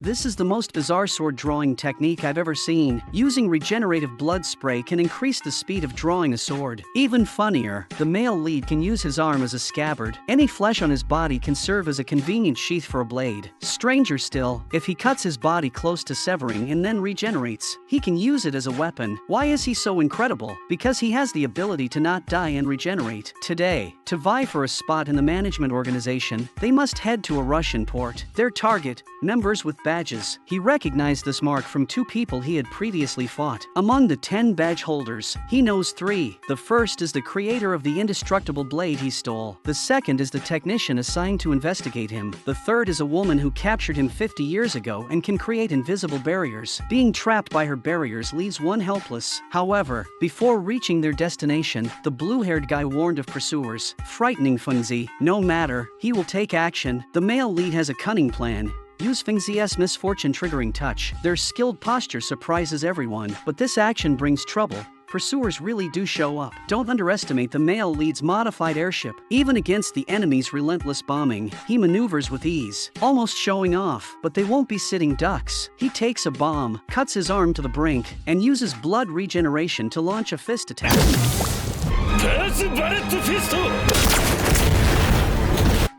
This is the most bizarre sword drawing technique I've ever seen. Using regenerative blood spray can increase the speed of drawing a sword. Even funnier, the male lead can use his arm as a scabbard. Any flesh on his body can serve as a convenient sheath for a blade. Stranger still, if he cuts his body close to severing and then regenerates, he can use it as a weapon. Why is he so incredible? Because he has the ability to not die and regenerate. Today, to vie for a spot in the management organization, they must head to a Russian port. Their target, members with badges. He recognized this mark from 2 people he had previously fought. Among the 10 badge holders, he knows 3. The first is the creator of the indestructible blade he stole. The second is the technician assigned to investigate him. The third is a woman who captured him 50 years ago and can create invisible barriers. Being trapped by her barriers leaves one helpless. However, before reaching their destination, the blue-haired guy warned of pursuers, frightening Fengzi. No matter, he will take action. The male lead has a cunning plan. Use Fengzi's Misfortune triggering touch. Their skilled posture surprises everyone, but this action brings trouble. Pursuers really do show up. Don't underestimate the male lead's modified airship. Even against the enemy's relentless bombing, he maneuvers with ease, almost showing off, but they won't be sitting ducks. He takes a bomb, cuts his arm to the brink, and uses blood regeneration to launch a fist attack.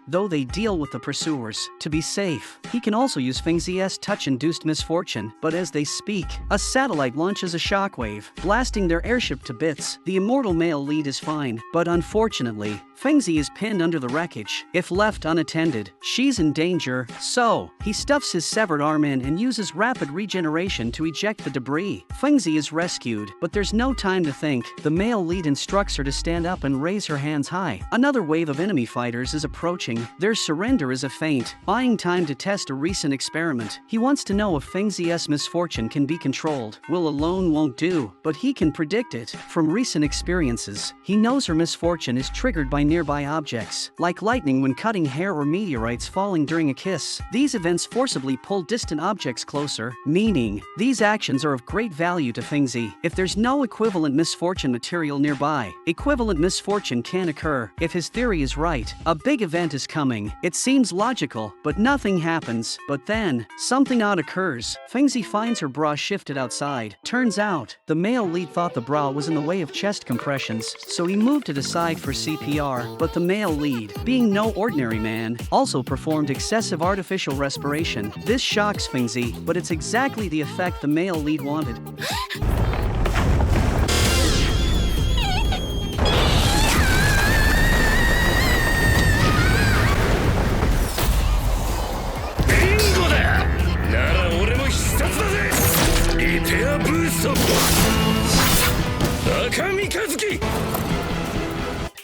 Though they deal with the pursuers, to be safe, he can also use Fengzi's touch-induced misfortune, but as they speak, a satellite launches a shockwave, blasting their airship to bits. The immortal male lead is fine, but unfortunately, Fengzi is pinned under the wreckage. If left unattended, she's in danger, so he stuffs his severed arm in and uses rapid regeneration to eject the debris. Fengzi is rescued, but there's no time to think. The male lead instructs her to stand up and raise her hands high. Another wave of enemy fighters is approaching. Their surrender is a feint, buying time to test a recent experiment. He wants to know if Fengzi's misfortune can be controlled. Will alone won't do, but he can predict it. From recent experiences, he knows her misfortune is triggered by nearby objects, like lightning when cutting hair or meteorites falling during a kiss. These events forcibly pull distant objects closer, meaning these actions are of great value to Fengzi. If there's no equivalent misfortune material nearby, equivalent misfortune can occur. If his theory is right, a big event is coming. It seems logical, but nothing happens. But then, something odd occurs. Fengzi finds her bra shifted outside. Turns out, the male lead thought the bra was in the way of chest compressions, so he moved it aside for CPR. But the male lead, being no ordinary man, also performed excessive artificial respiration. This shocks Fengzi, but it's exactly the effect the male lead wanted.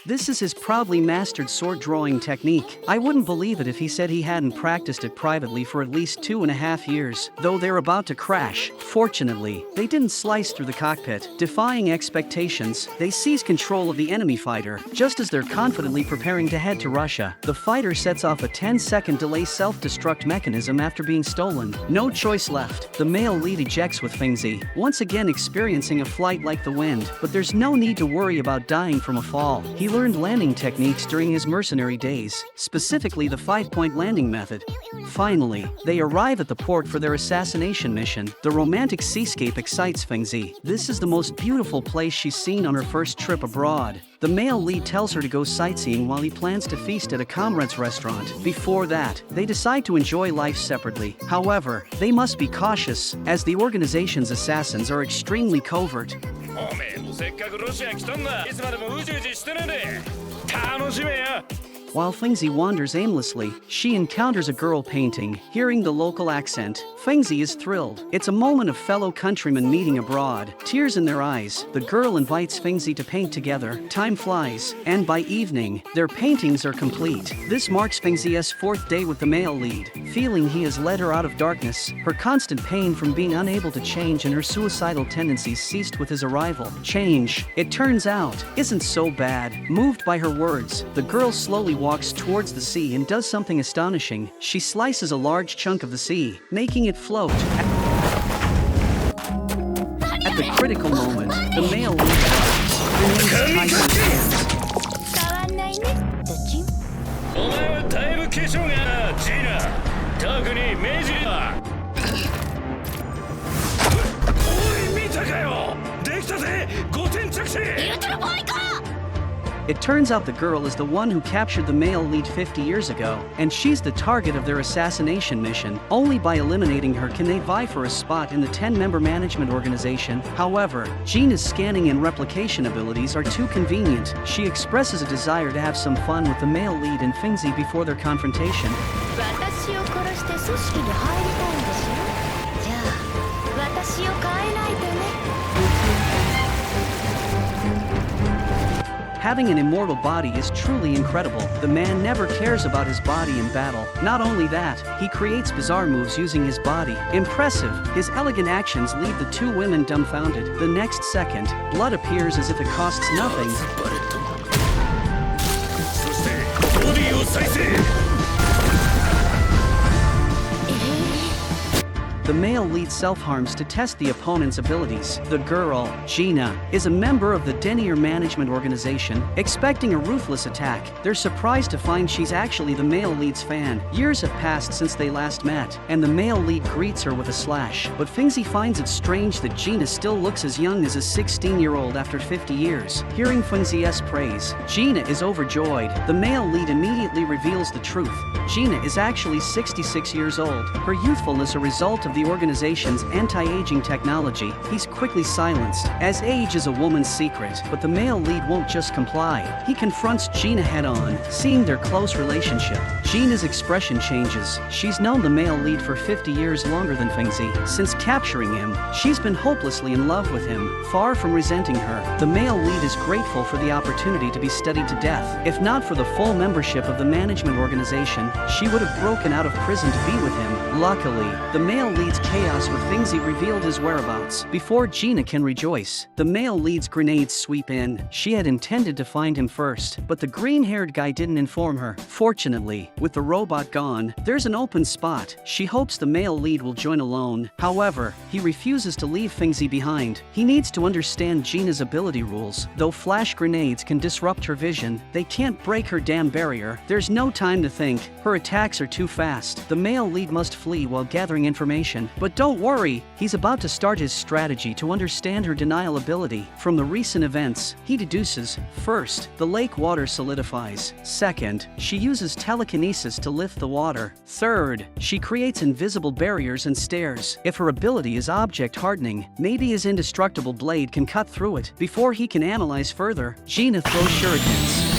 This is his proudly mastered sword drawing technique. I wouldn't believe it if he said he hadn't practiced it privately for at least 2.5 years. Though they're about to crash, fortunately, they didn't slice through the cockpit. Defying expectations, they seize control of the enemy fighter. Just as they're confidently preparing to head to Russia, the fighter sets off a 10-second delay self-destruct mechanism after being stolen. No choice left. The male lead ejects with Fengzi, once again experiencing a flight like the wind. But there's no need to worry about dying from a fall. He learned landing techniques during his mercenary days, specifically the 5-point landing method. Finally, they arrive at the port for their assassination mission. The romantic seascape excites Fengzi. This is the most beautiful place she's seen on her first trip abroad. The male lead tells her to go sightseeing while he plans to feast at a comrade's restaurant. Before that, they decide to enjoy life separately. However, they must be cautious, as the organization's assassins are extremely covert. While Fengzi wanders aimlessly, she encounters a girl painting. Hearing the local accent, Fengzi is thrilled. It's a moment of fellow countrymen meeting abroad. Tears in their eyes, the girl invites Fengzi to paint together. Time flies, and by evening, their paintings are complete. This marks Fengzi's 4th day with the male lead. Feeling he has led her out of darkness, her constant pain from being unable to change and her suicidal tendencies ceased with his arrival. Change, it turns out, isn't so bad. Moved by her words, the girl slowly walks towards the sea and does something astonishing. She slices a large chunk of the sea, making it float. At the critical moment, the male lead remains tight in his hands. It turns out the girl is the one who captured the male lead 50 years ago, and she's the target of their assassination mission. Only by eliminating her can they vie for a spot in the 10-member management organization. However, Gina's scanning and replication abilities are too convenient. She expresses a desire to have some fun with the male lead and Fengzi before their confrontation. 私を殺して組織に入りたいんでしょ。じゃあ私を変えないとね。 Having an immortal body is truly incredible. The man never cares about his body in battle. Not only that, he creates bizarre moves using his body. Impressive. His elegant actions leave the two women dumbfounded. The next second, blood appears as if it costs nothing. The male lead self-harms to test the opponent's abilities. The girl, Gina, is a member of the Denier management organization. Expecting a ruthless attack, they're surprised to find she's actually the male lead's fan. Years have passed since they last met, and the male lead greets her with a slash. But Fengzi finds it strange that Gina still looks as young as a 16-year-old after 50 years. Hearing Fengzi's praise, Gina is overjoyed. The male lead immediately reveals the truth. Gina is actually 66 years old. Her youthfulness a result of the organization's anti-aging technology. He's quickly silenced, as age is a woman's secret. But the male lead won't just comply. He confronts Gina head-on, seeing their close relationship. Gina's expression changes. She's known the male lead for 50 years longer than Fengzi. Since capturing him, she's been hopelessly in love with him, far from resenting her. The male lead is grateful for the opportunity to be studied to death. If not for the full membership of the management organization, she would have broken out of prison to be with him. Luckily, the male lead's chaos with Fengzi revealed his whereabouts. Before Gina can rejoice, the male lead's grenades sweep in. She had intended to find him first, but the green-haired guy didn't inform her. Fortunately, with the robot gone, there's an open spot. She hopes the male lead will join alone. However, he refuses to leave Fengzi behind. He needs to understand Gina's ability rules. Though flash grenades can disrupt her vision, they can't break her damn barrier. There's no time to think. Her attacks are too fast. The male lead must flee while gathering information. But don't worry, he's about to start his strategy to understand her denial ability. From the recent events, he deduces, first, the lake water solidifies. Second, she uses telekinesis to lift the water. Third, she creates invisible barriers and stairs. If her ability is object hardening, maybe his indestructible blade can cut through it. Before he can analyze further, Gina throws shurikens.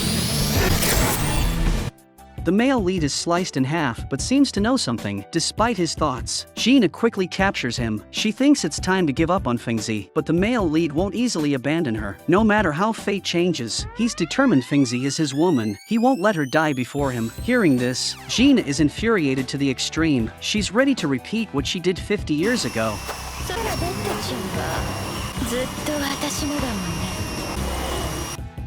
The male lead is sliced in half but seems to know something. Despite his thoughts, Gina quickly captures him. She thinks it's time to give up on Fengzi, but the male lead won't easily abandon her. No matter how fate changes, he's determined Fengzi is his woman. He won't let her die before him. Hearing this, Gina is infuriated to the extreme. She's ready to repeat what she did 50 years ago.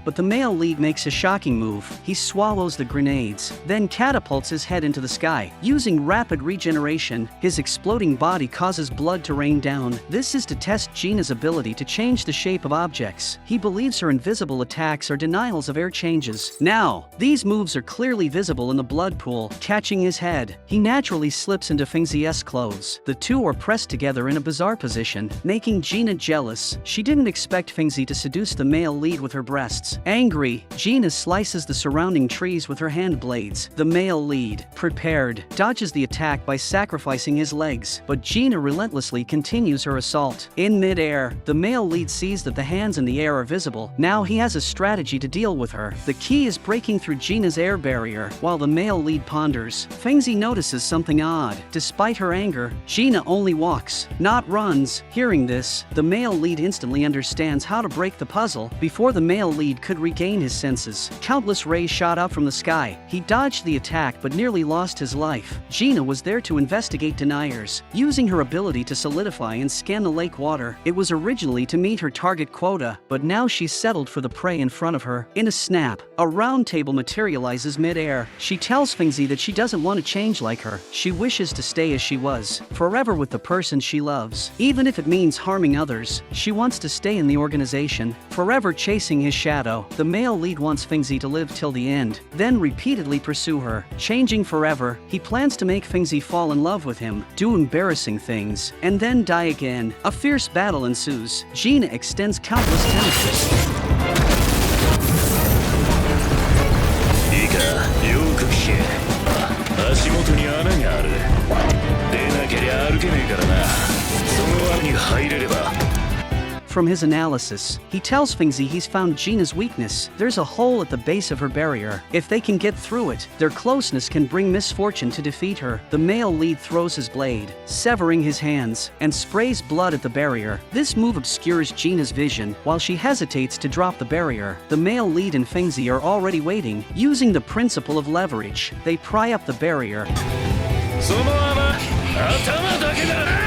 But the male lead makes a shocking move. He swallows the grenades, then catapults his head into the sky. Using rapid regeneration, his exploding body causes blood to rain down. This is to test Gina's ability to change the shape of objects. He believes her invisible attacks are denials of air changes. Now, these moves are clearly visible in the blood pool. Catching his head, he naturally slips into Fengzi's clothes. The two are pressed together in a bizarre position, making Gina jealous. She didn't expect Fengzi to seduce the male lead with her breasts. Angry, Gina slices the surrounding trees with her hand blades. The male lead, prepared, dodges the attack by sacrificing his legs, but Gina relentlessly continues her assault. In mid-air, the male lead sees that the hands in the air are visible. Now he has a strategy to deal with her. The key is breaking through Gina's air barrier. While the male lead ponders, Fengzi notices something odd. Despite her anger, Gina only walks, not runs. Hearing this, the male lead instantly understands how to break the puzzle. Before the male lead could regain his senses, countless rays shot out from the sky. He dodged the attack but nearly lost his life. Gina was there to investigate deniers. Using her ability to solidify and scan the lake water, it was originally to meet her target quota, but now she's settled for the prey in front of her. In a snap, a round table materializes mid-air. She tells Fengzi that she doesn't want to change like her. She wishes to stay as she was, forever with the person she loves. Even if it means harming others, she wants to stay in the organization, forever chasing his shadow. The male lead wants Fengzi to live till the end, then repeatedly pursue her. Changing forever, he plans to make Fengzi fall in love with him, do embarrassing things, and then die again. A fierce battle ensues. Gina extends countless tentacles. け。足元に穴がある。でなけりゃ歩けねえからな。その穴に入れれば。 From his analysis, he tells Fengzi he's found Gina's weakness. There's a hole at the base of her barrier. If they can get through it, their closeness can bring Misfortune to defeat her. The male lead throws his blade, severing his hands, and sprays blood at the barrier. This move obscures Gina's vision. While she hesitates to drop the barrier, the male lead and Fengzi are already waiting. Using the principle of leverage, they pry up the barrier. その穴、頭だけだ。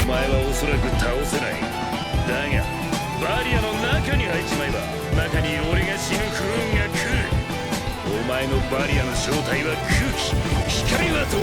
お前はおそらく倒せない。だが、バリアの中に入っちまえば、中に俺が死ぬ不運が来る。お前のバリアの正体は空気、光はと。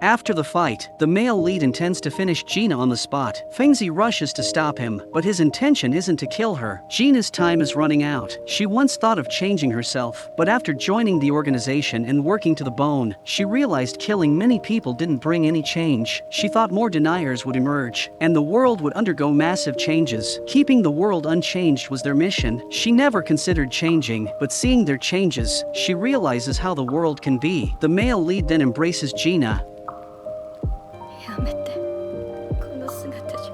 After the fight, the male lead intends to finish Gina on the spot. Fengzi rushes to stop him, but his intention isn't to kill her. Gina's time is running out. She once thought of changing herself, but after joining the organization and working to the bone, she realized killing many people didn't bring any change. She thought more deniers would emerge, and the world would undergo massive changes. Keeping the world unchanged was their mission. She never considered changing, but seeing their changes, she realizes how the world can be. The male lead then embraces Gina. やめて、この姿じゃ。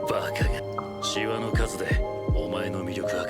バカが。シワの数でお前の魅力は